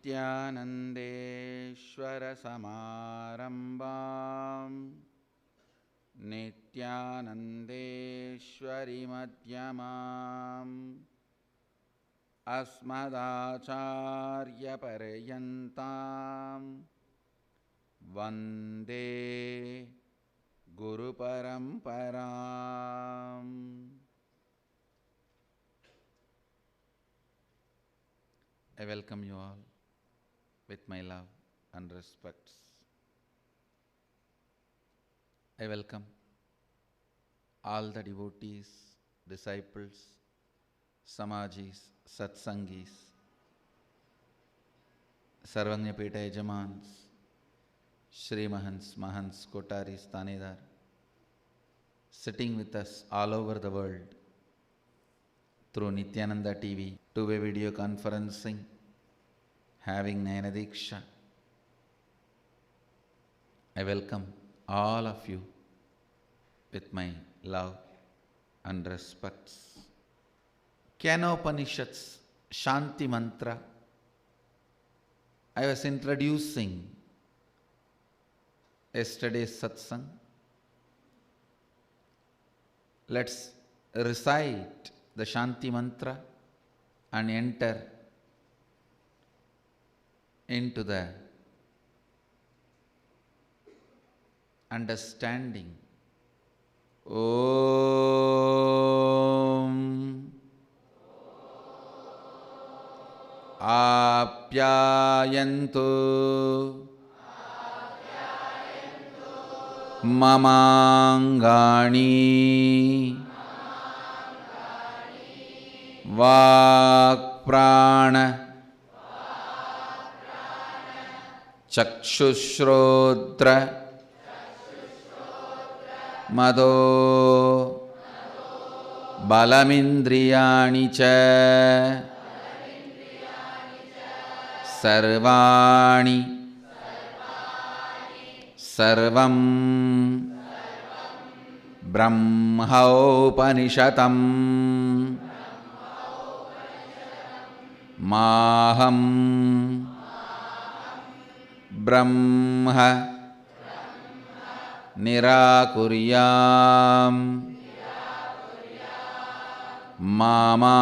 नित्यानन्देश्वरसमारम्भां नित्यानन्देश्वरिमध्यमाम् अस्मदाचार्यपर्यन्तां वन्दे गुरुपरम्पराम्। I welcome you all with my love and respects. I welcome all the devotees, disciples, Samajis, Satsangis, Sarvanyapeta Yajamans, Shri Mahants, Mahants, Kotaris, Tanedar, sitting with us all over the world through Nityananda TV, two-way video conferencing, having Nayana Diksha. I welcome all of you with my love and respects. Kenopanishads Shanti Mantra. I was introducing yesterday's satsang. Let's recite the Shanti Mantra and enter into the understanding. Om Apyayantu Mamangani Vakprana Chakshusrodra Mado Balamindriyani cha Sarvani Sarvam Brahmaupanishatam Maham Brahma Nirakuryam Mama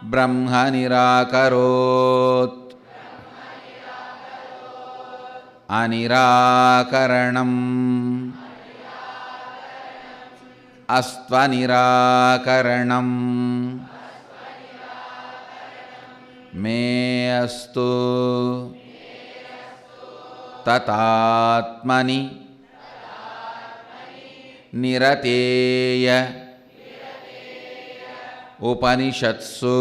Brahma Nirakarot Anirakaranam Astvanirakaranam Me astu Tatatmani Nirateya Upanishatsu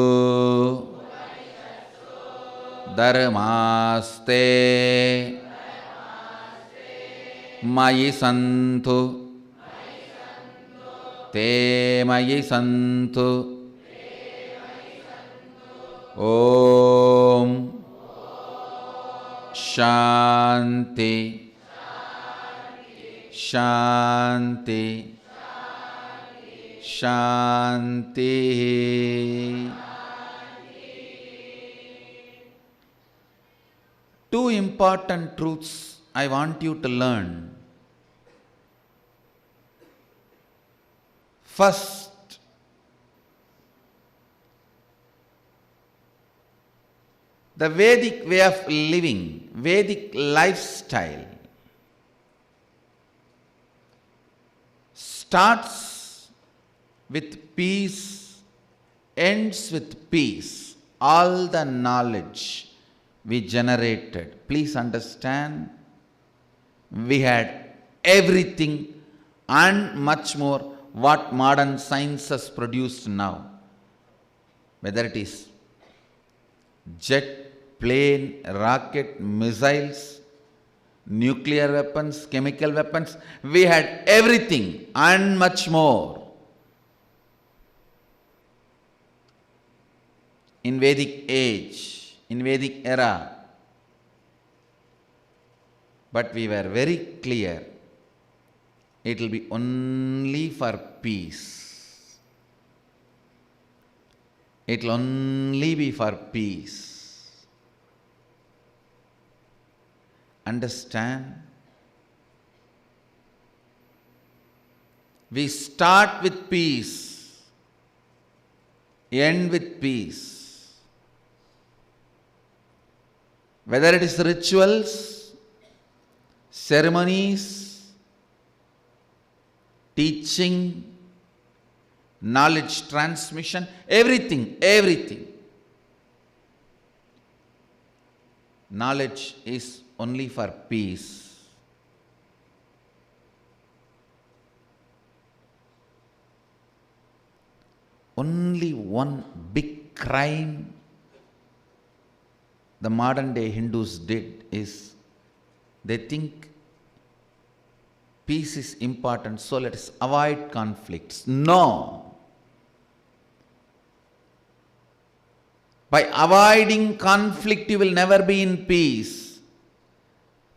Dharmaste Mayi Santu Te Mayi Santu Om Shanti Shanti Shanti. Two important truths I want you to learn. First, the Vedic way of living, Vedic lifestyle starts with peace, ends with peace. All the knowledge we generated, please understand, we had everything and much more what modern science has produced now. Whether it is jet, plane, rocket, missiles, nuclear weapons, chemical weapons, we had everything and much more. In Vedic age, in Vedic era. But we were very clear, it will be only for peace. It will only be for peace. Understand? We start with peace, end with peace. Whether it is rituals, ceremonies, teaching, knowledge transmission, everything. Knowledge is only for peace. Only one big crime the modern day Hindus did is they think peace is important, so let us avoid conflicts. No. By avoiding conflict, you will never be in peace.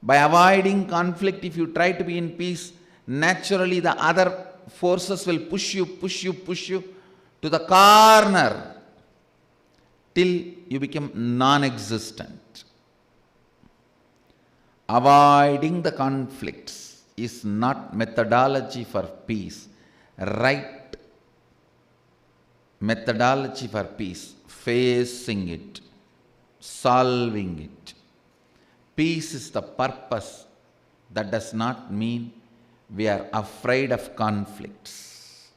By avoiding conflict, if you try to be in peace, naturally the other forces will push you to the corner till you become non-existent. Avoiding the conflicts is not methodology for peace. Right methodology for peace, facing it, solving it. Peace is the purpose. That does not mean we are afraid of conflicts.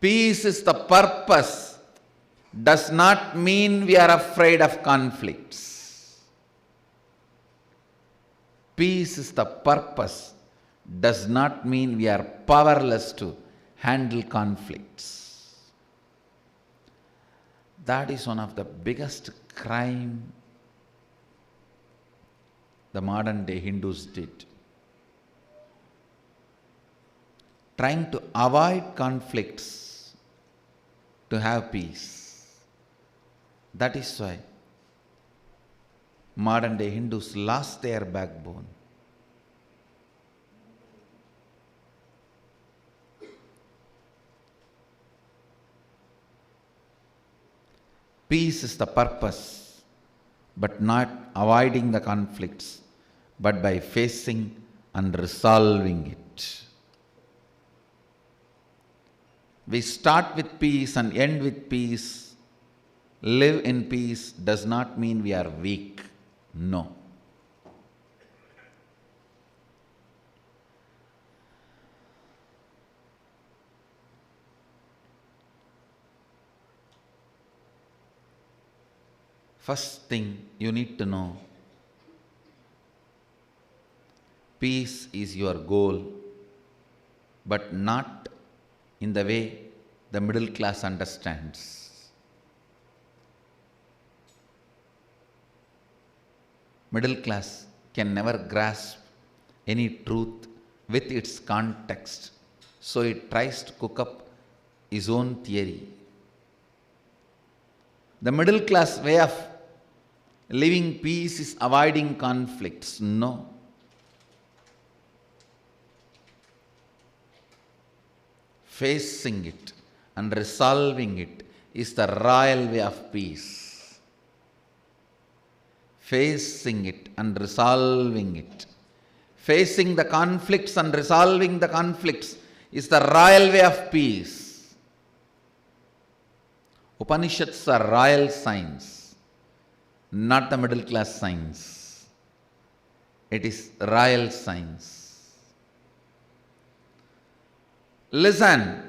Peace is the purpose, does not mean we are afraid of conflicts. Peace is the purpose, does not mean we are powerless to handle conflicts. That is one of the biggest crime the modern day Hindus did. Trying to avoid conflicts to have peace. That is why modern day Hindus lost their backbone. Peace is the purpose, but not avoiding the conflicts, but by facing and resolving it. We start with peace and end with peace. Live in peace does not mean we are weak. No. First thing you need to know, peace is your goal, but not in the way the middle class understands. Middle class can never grasp any truth with its context, so it tries to cook up his own theory. The middle class way of living peace is avoiding conflicts. No. Facing it and resolving it is the royal way of peace. Facing it and resolving it. Facing the conflicts and resolving the conflicts is the royal way of peace. Upanishads are royal science, not the middle class science. It is royal science. Listen.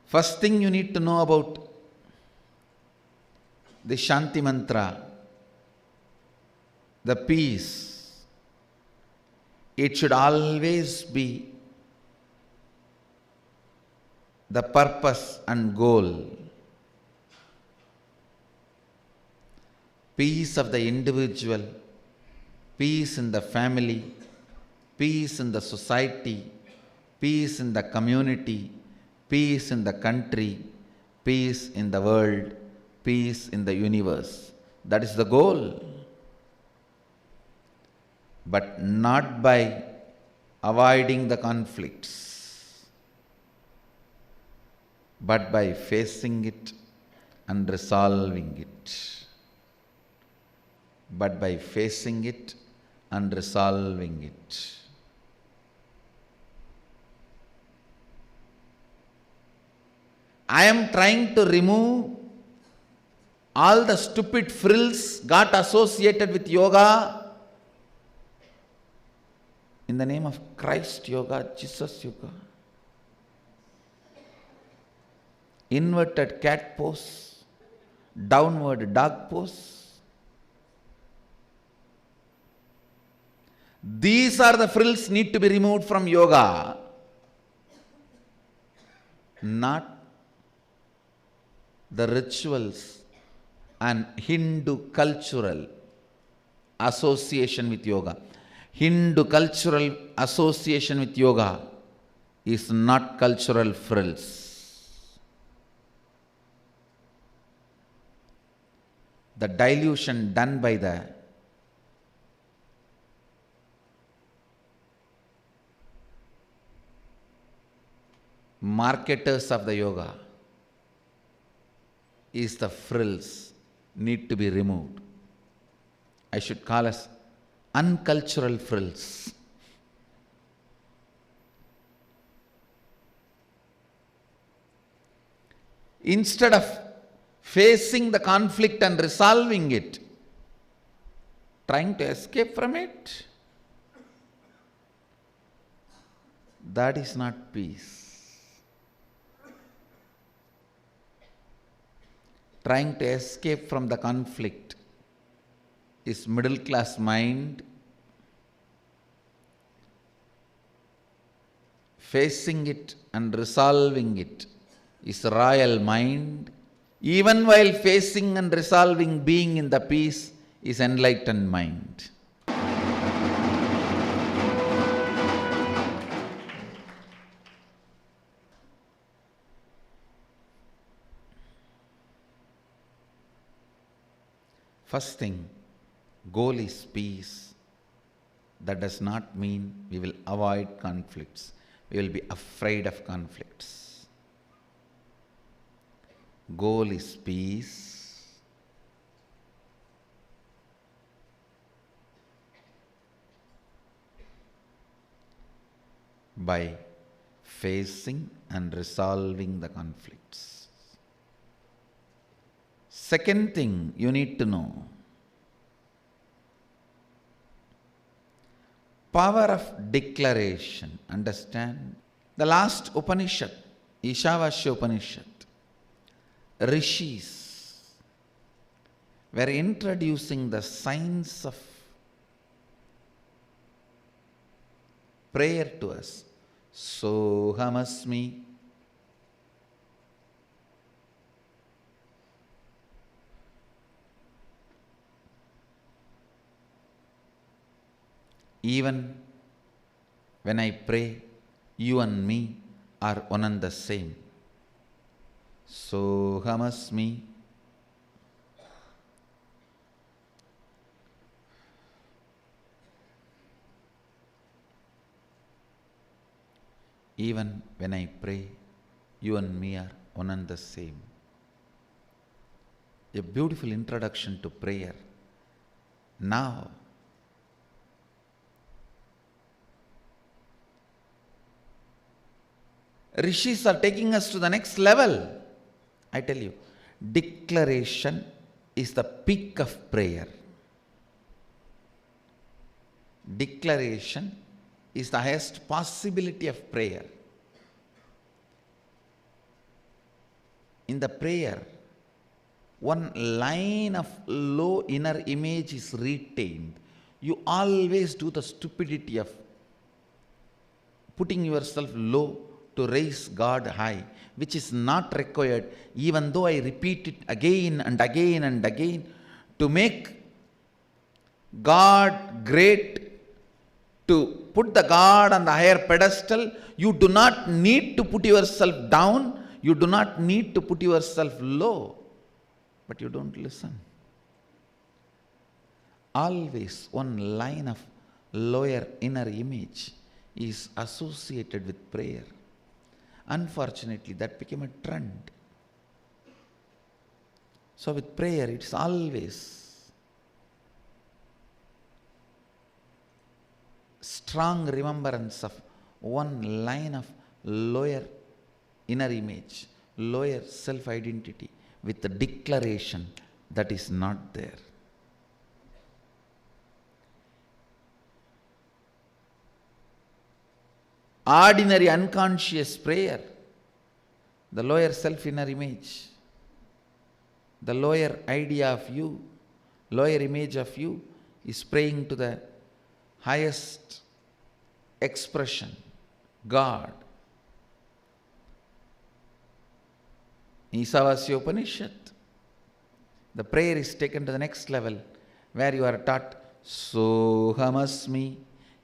First thing you need to know about the Shanti Mantra, the peace, it should always be the purpose and goal. Peace of the individual, peace in the family, peace in the society, peace in the community, peace in the country, peace in the world, peace in the universe. That is the goal. but not by avoiding the conflicts, but by facing it and resolving it. But by facing it and resolving it. I am trying to remove all the stupid frills got associated with yoga in the name of Christ yoga, Jesus yoga. Inverted cat pose, downward dog pose. These are the frills need to be removed from yoga, not the rituals and Hindu cultural association with yoga. Hindu cultural association with yoga is not cultural frills. The dilution done by the marketers of the yoga is the frills need to be removed. I should call us uncultural frills. Instead of facing the conflict and resolving it, trying to escape from it, that is not peace. Trying to escape from the conflict is middle class mind. Facing it and resolving it is royal mind. Even while facing and resolving, being in the peace is enlightened mind. First thing, goal is peace. That does not mean we will avoid conflicts. We will be afraid of conflicts. Goal is peace. By facing and resolving the conflicts. Second thing you need to know, power of declaration. Understand? The last Upanishad, Ishavasya Upanishad, Rishis were introducing the science of prayer to us. Sohamasmi. Even when I pray, you and me are one and the same. Sohamasmi. Even when I pray, you and me are one and the same. A beautiful introduction to prayer. Now, Rishis are taking us to the next level. I tell you, declaration is the peak of prayer. Declaration is the highest possibility of prayer. In the prayer, one line of low inner image is retained. You always do the stupidity of putting yourself low to raise God high, which is not required, even though I repeat it again and again and again to make God great, to put the God on the higher pedestal. You do not need to put yourself down, you do not need to put yourself low, but you don't listen. Always one line of lower inner image is associated with prayer. Unfortunately, that became a trend. So with prayer, it's always strong remembrance of one line of lower inner image, lower self-identity with the declaration that is not there. Ordinary unconscious prayer, the lower self inner image, the lower idea of you, lower image of you is praying to the highest expression, God. Isavasya Upanishad, the prayer is taken to the next level where you are taught, Sohamasmi.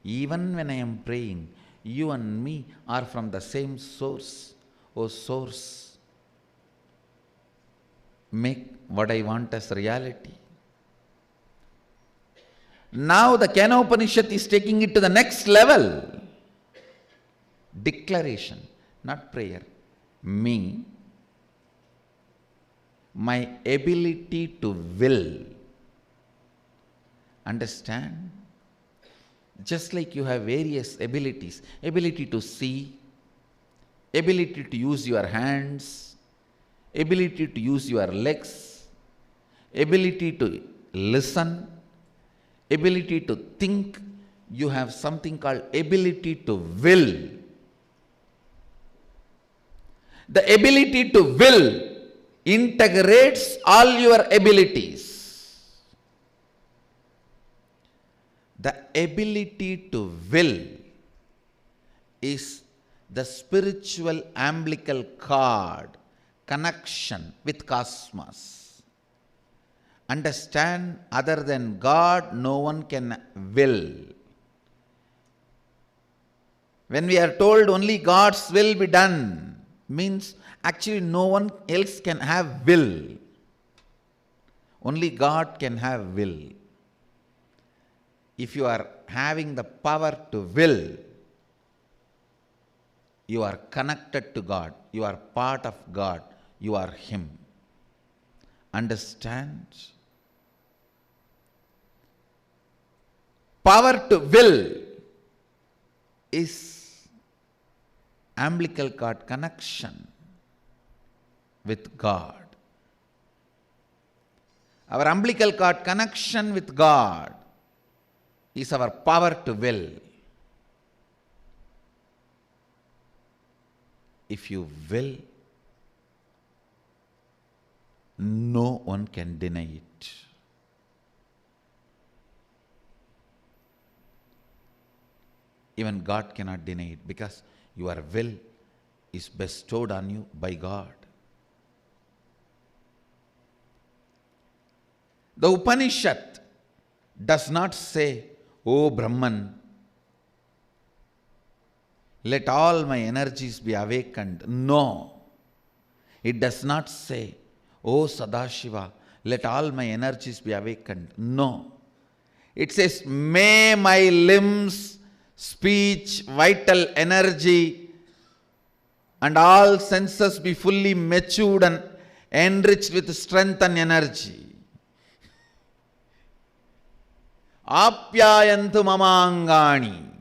Even when I am praying, you and me are from the same source. O source, make what I want as reality. Now the Kena Upanishad is taking it to the next level. Declaration, not prayer. Me, my ability to will. Understand? Just like you have various abilities, ability to see, ability to use your hands, ability to use your legs, ability to listen, ability to think, you have something called ability to will. The ability to will integrates all your abilities. The ability to will is the spiritual umbilical cord connection with cosmos. Understand, other than God, no one can will. When we are told only God's will be done, means actually no one else can have will. Only God can have will. If you are having the power to will, you are connected to God. You are part of God. You are Him. Understand? Power to will is umbilical cord connection with God. Our umbilical cord connection with God is our power to will. If you will, no one can deny it. Even God cannot deny it, because your will is bestowed on you by God. The Upanishad does not say, O Brahman, let all my energies be awakened. No. It does not say, O Sadashiva, let all my energies be awakened. No. It says, may my limbs, speech, vital energy, and all senses be fully matured and enriched with strength and energy. Apyayantu mamangani.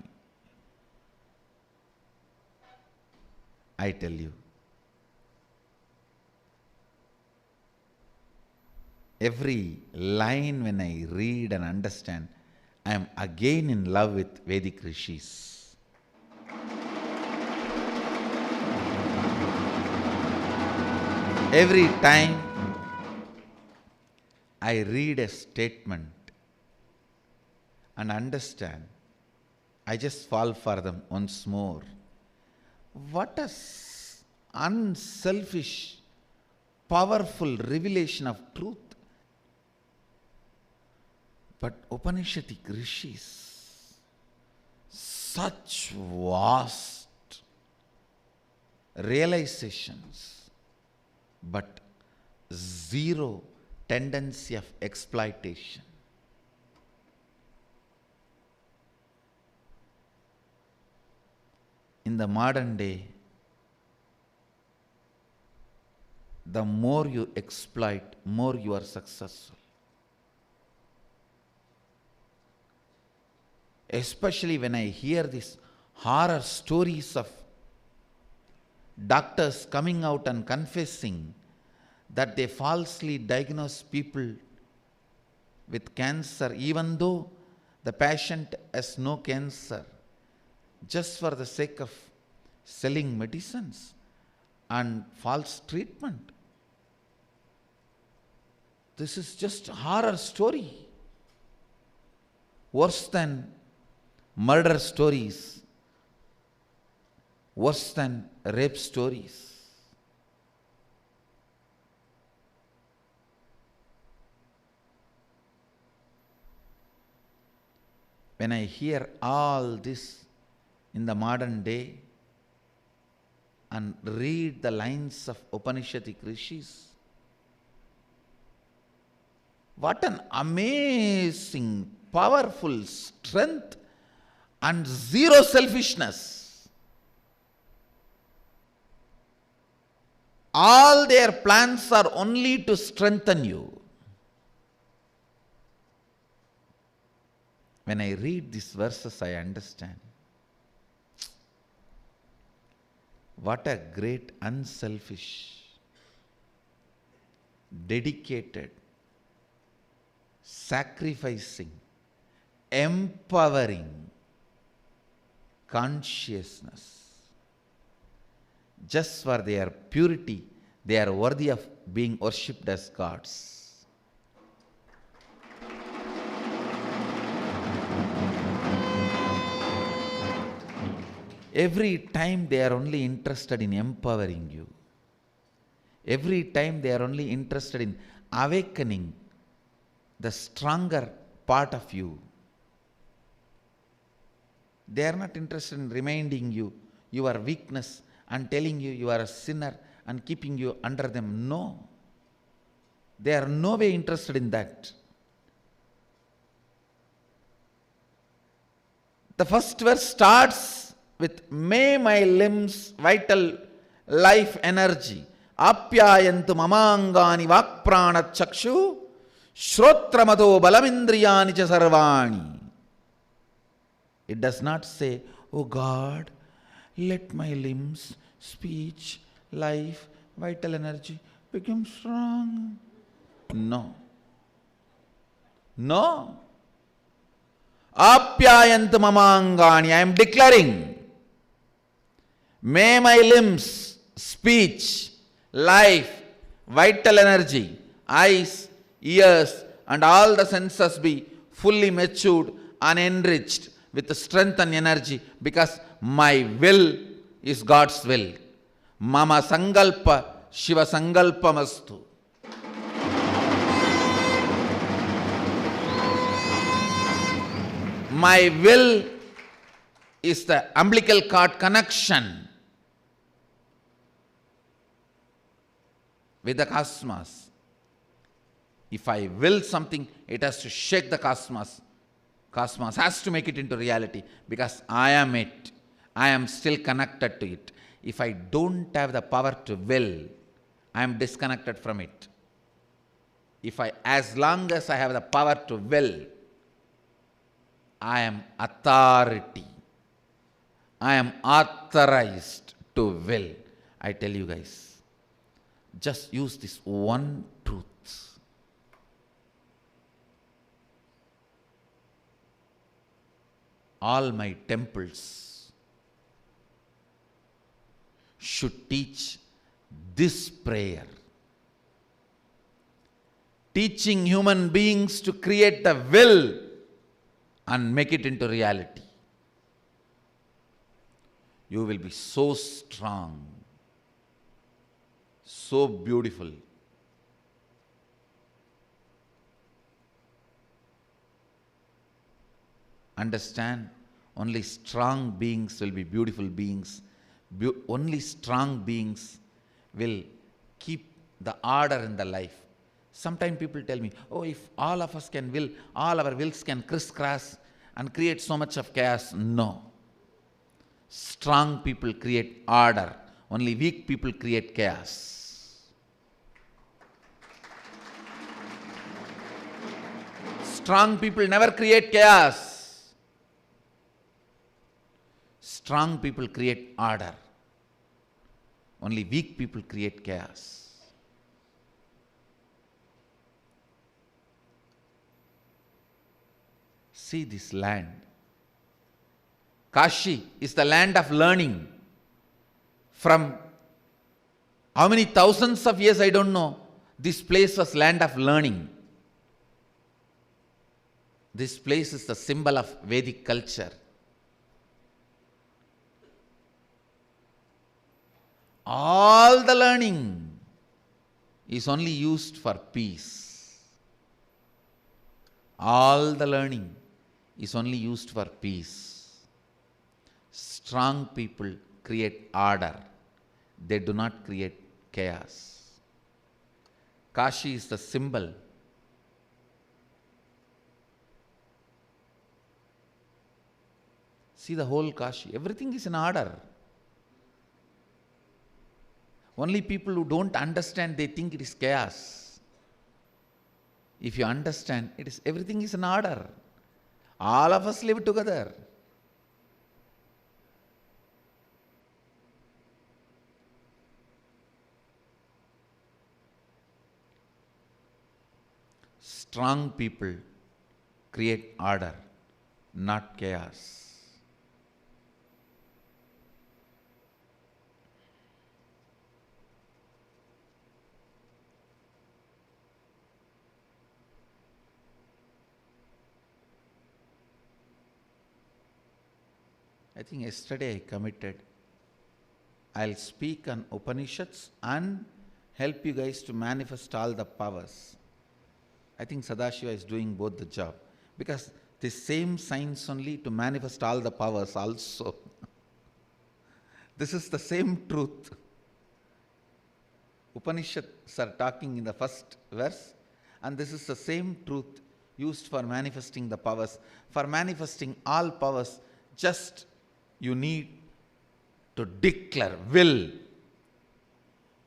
I tell you, every line when I read and understand, I am again in love with Vedic rishis. Every time I read a statement and understand, I just fall for them once more. What a unselfish, powerful revelation of truth. But Upanishadic rishis, such vast realizations, but zero tendency of exploitation. in the modern day, the more you exploit, more you are successful. Especially when I hear these horror stories of doctors coming out and confessing that they falsely diagnose people with cancer, even though the patient has no cancer, just for the sake of selling medicines and false treatment. This is just a horror story. Worse than murder stories, worse than rape stories. When I hear all this in the modern day and read the lines of Upanishadic rishis, what an amazing, powerful strength and zero selfishness. All their plans are only to strengthen you. When I read these verses, I understand what a great, unselfish, dedicated, sacrificing, empowering consciousness. Just for their purity, they are worthy of being worshipped as gods. Every time they are only interested in empowering you. Every time they are only interested in awakening the stronger part of you. They are not interested in reminding you your weakness and telling you you are a sinner and keeping you under them. No. They are no way interested in that. The first verse starts with, may my limbs, vital life energy, apyayantu mamangani vakprana chakshu, shrotramato balamindriyani cha sarvani. It does not say, oh God, let my limbs, speech, life, vital energy become strong. No. No. Apyayantu mamangani. I am declaring, may my limbs, speech, life, vital energy, eyes, ears, and all the senses be fully matured and enriched with strength and energy, because my will is God's will. Mama sangalpa Shiva sangalpamastu. My will is the umbilical cord connection with the cosmos. If I will something, it has to shake the cosmos. Cosmos has to make it into reality, because I am it. I am still connected to it. If I don't have the power to will, I am disconnected from it. As long as I have the power to will, I am authority. I am authorized to will. I tell you guys, just use this one truth. All my temples should teach this prayer, teaching human beings to create the will and make it into reality. You will be so strong, so beautiful. Understand, only strong beings will be beautiful beings. Only strong beings will keep the order in the life. Sometimes people tell me, oh, if all of us can will, all our wills can crisscross and create so much of chaos. No. Strong people create order. Only weak people create chaos. Strong people never create chaos. Strong people create order. Only weak people create chaos. See this land. Kashi is the land of learning. From how many thousands of years I don't know, this place was land of learning. This place is the symbol of Vedic culture. All the learning is only used for peace. All the learning is only used for peace. Strong people create order. They do not create chaos. Kashi is the symbol. See the whole Kashi. Everything is in order. Only people who don't understand, they think it is chaos. If you understand, everything is in order. All of us live together. Strong people create order, not chaos. I think yesterday I committed, I'll speak on Upanishads and help you guys to manifest all the powers. I think Sadashiva is doing both the job, because the same science only to manifest all the powers also. This is the same truth. Upanishads are talking in the first verse, and this is the same truth used for manifesting the powers. For manifesting all powers, just you need to declare will.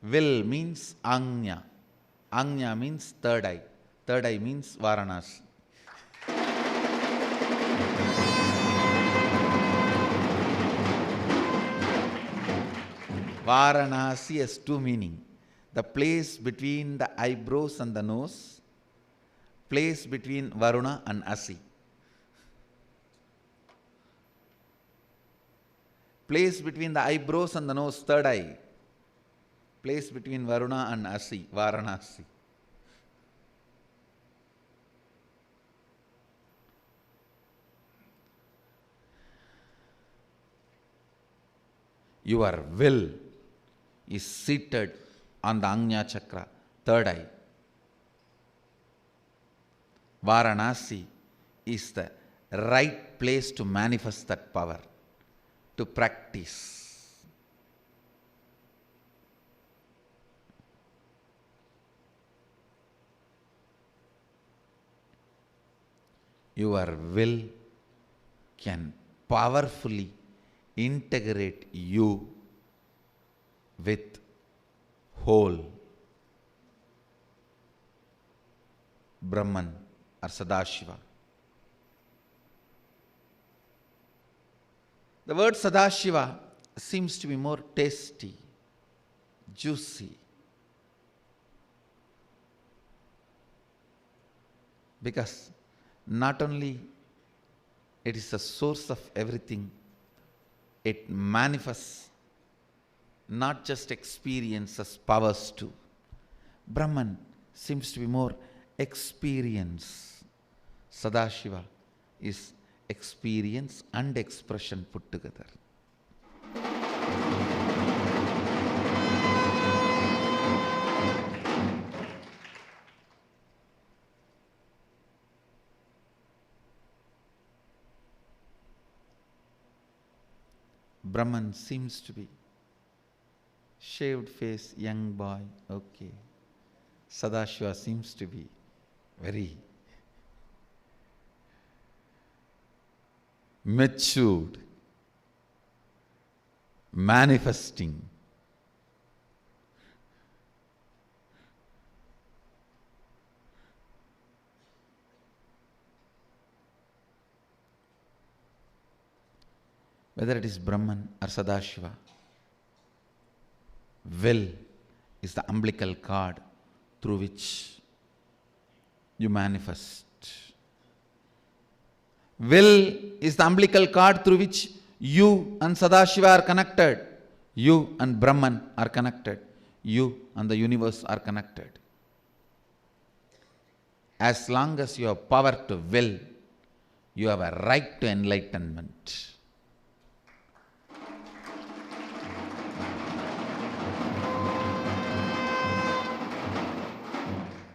Will means Agnya. Agnya means third eye. Third eye means Varanasi. Varanasi has two meanings. The place between the eyebrows and the nose, place between Varuna and Asi. Place between the eyebrows and the nose, third eye. Place between Varuna and Asi, Varanasi. Your will is seated on the Agnya Chakra, third eye. Varanasi is the right place to manifest that power, to practice. Your will can powerfully integrate you with whole Brahman or Sadashiva. The word Sadashiva seems to be more tasty, juicy, because not only it is the source of everything, it manifests not just experiences, powers too. Brahman seems to be more experience. Sadashiva is experience and expression put together. Brahman seems to be shaved face, young boy, okay. Sadashiva seems to be very matured. manifesting. Whether it is Brahman or Sadashiva, will is the umbilical cord through which you manifest. Will is the umbilical cord through which you and Sadashiva are connected. You and Brahman are connected. You and the universe are connected. As long as you have power to will, you have a right to enlightenment.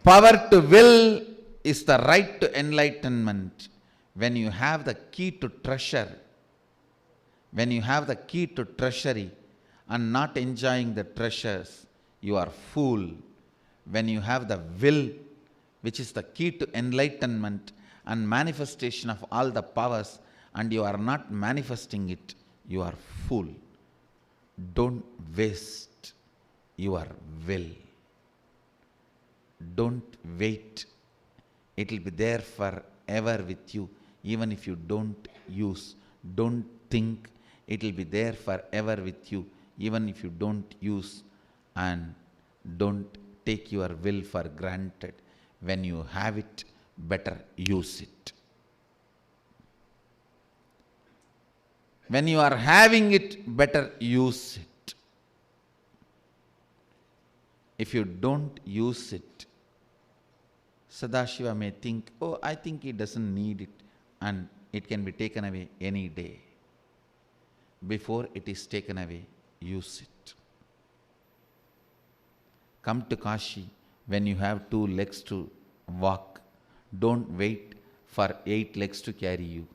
Power to will is the right to enlightenment. When you have the key to treasure, when you have the key to treasury and not enjoying the treasures, you are fool. When you have the will, which is the key to enlightenment and manifestation of all the powers, and you are not manifesting it, you are fool. Don't waste your will. Don't wait. It will be there forever with you, even if you don't use. Don't think. It will be there forever with you, even if you don't use. And don't take your will for granted. When you have it, better use it. When you are having it, better use it. If you don't use it, Sadashiva may think, oh, I think he doesn't need it, and it can be taken away any day. Before it is taken away, use it. Come to Kashi when you have 2 legs to walk. Don't wait for 8 legs to carry you.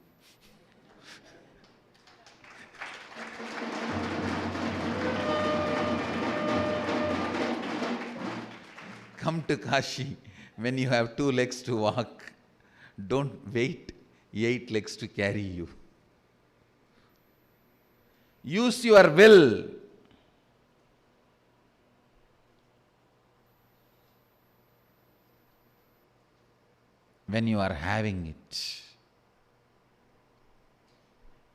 Come to Kashi when you have 2 legs to walk. Don't wait 8 legs to carry you. Use your will. When you are having it.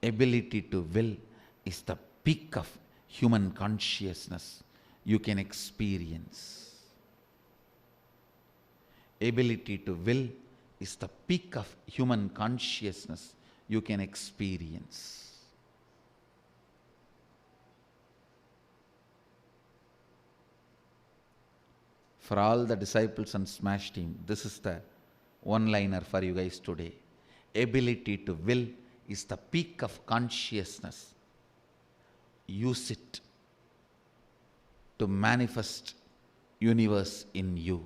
Ability to will is the peak of human consciousness you can experience. Ability to will is the peak of human consciousness you can experience. For all the disciples and Smash team, this is the one-liner for you guys today. Ability to will is the peak of consciousness. Use it to manifest universe in you.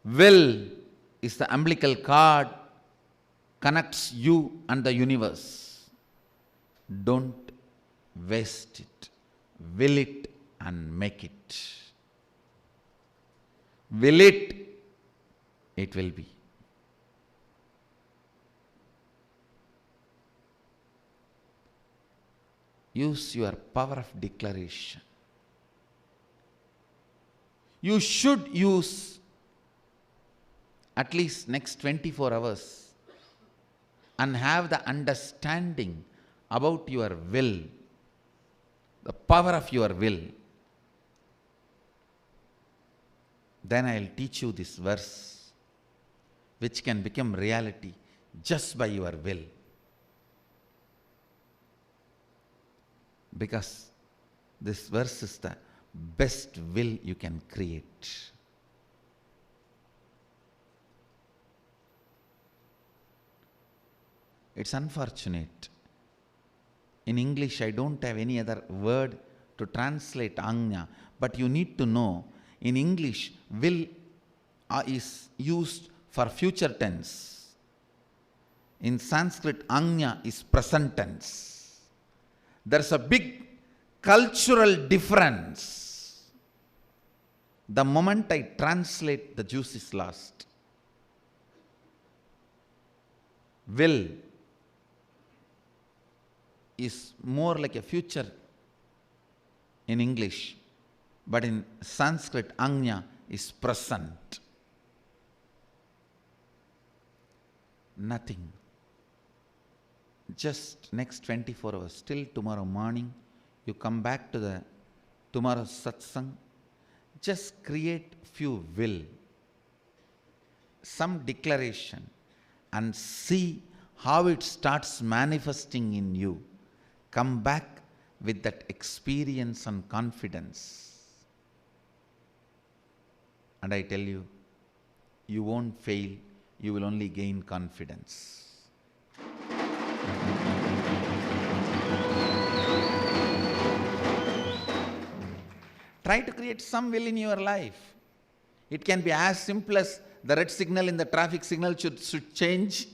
Will is the umbilical cord, connects you and the universe. Don't waste it. Will it and make it. Will it, it will be. Use your power of declaration. You should use at least next 24 hours and have the understanding about your will, the power of your will. Then I will teach you this verse, which can become reality just by your will. Because this verse is the best will you can create. It's unfortunate. In English, I don't have any other word to translate Agnya, but you need to know, in English, will is used for future tense. In Sanskrit, Agnya is present tense. There's a big cultural difference. The moment I translate, the juice is lost. Will is more like a future in English, but in Sanskrit, Anya is present. Nothing. Just next 24 hours, till tomorrow morning, you come back to the tomorrow's satsang, just create few will, some declaration, and see how it starts manifesting in you. Come back with that experience and confidence. And I tell you, you won't fail, you will only gain confidence. Try to create some will in your life. It can be as simple as the red signal in the traffic signal should change.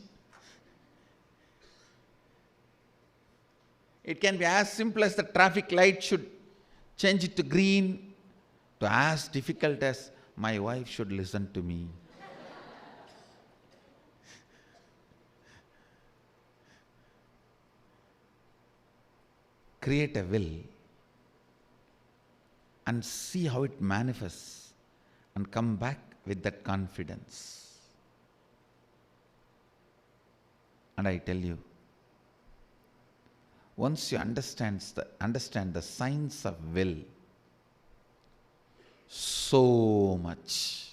It can be as simple as the traffic light should change it to green, to as difficult as my wife should listen to me. Create a will and see how it manifests, and come back with that confidence. And I tell you, once you understand the science of will, so much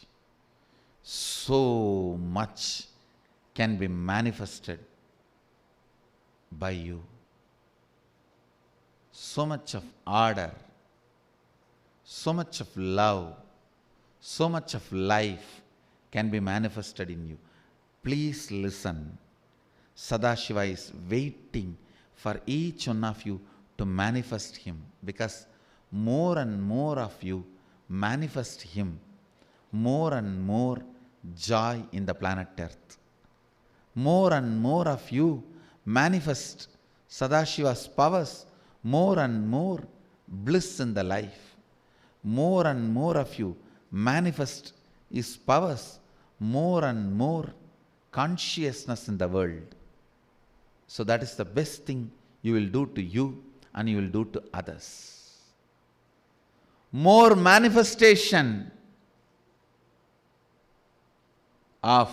can be manifested by you. So much of ardor, so much of love, so much of life can be manifested in you. Please listen. Sadashiva is waiting for each one of you to manifest him, because more and more of you manifest him, more and more joy in the planet Earth. More and more of you manifest Sadashiva's powers, more and more bliss in the life. More and more of you manifest his powers, more and more consciousness in the world. So that is the best thing you will do to you and you will do to others. More manifestation of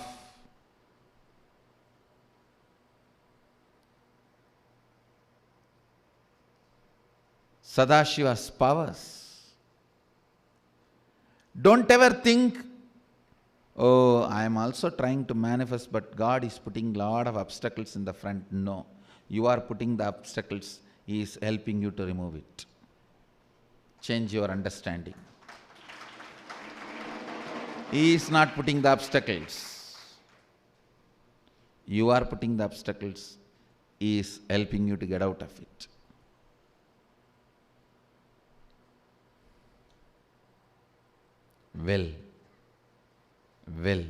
Sadashiva's powers. Don't ever think, oh, I am also trying to manifest, but God is putting a lot of obstacles in the front. No, you are putting the obstacles. He is helping you to remove it. Change your understanding. He is not putting the obstacles. You are putting the obstacles. He is helping you to get out of it. Will. Will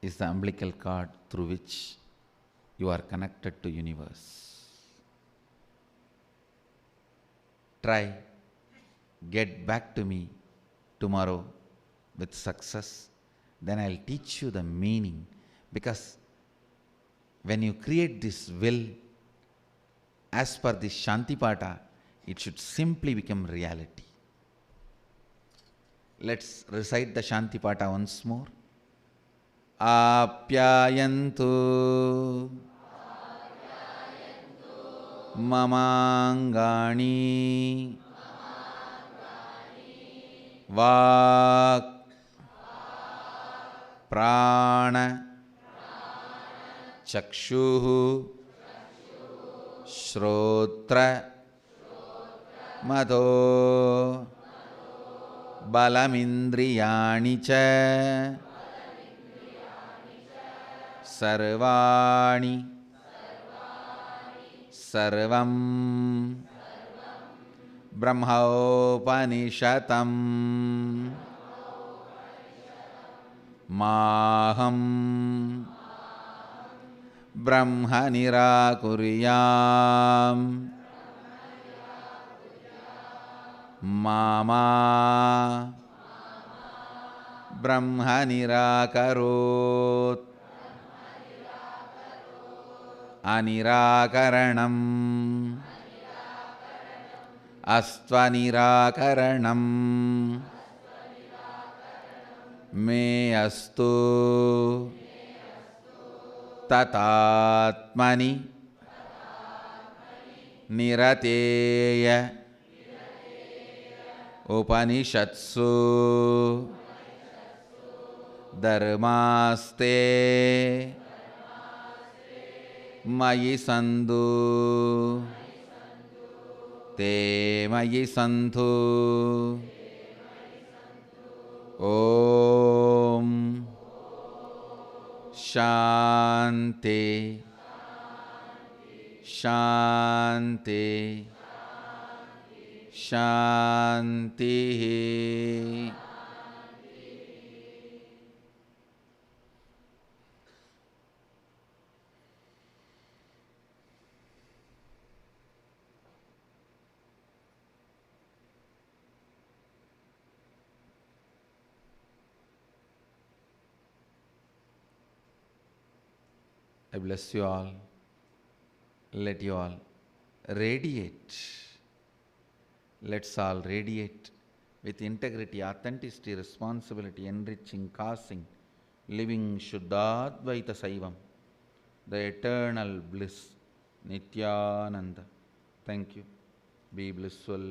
is the umbilical cord through which you are connected to universe. Try, get back to me tomorrow with success. Then I'll teach you the meaning, because when you create this will, as per this Shantipata, it should simply become reality. Let's recite the Shantipata once more. Apyayantu mamangani vak prana chakshuhu shrotra madho balamindriyani cha sarvani sarvam brahmaopanishatam maham brahma nirakuryam मामा ब्रह्म निराकरोत् अनिराकरणम् अस्त्वनिराकरणम् मे अस्तु ततात्मनि निरतेय उपनिषत्सु धर्मास्ते मयि सन्तु ते मयि सन्तु। ओम शांति शांति शांति। I bless you all. Let you all radiate. Let's all radiate with integrity, authenticity, responsibility, enriching, causing, living Shuddhadvaita Saivam, the eternal bliss, Nityananda. Thank you. Be blissful.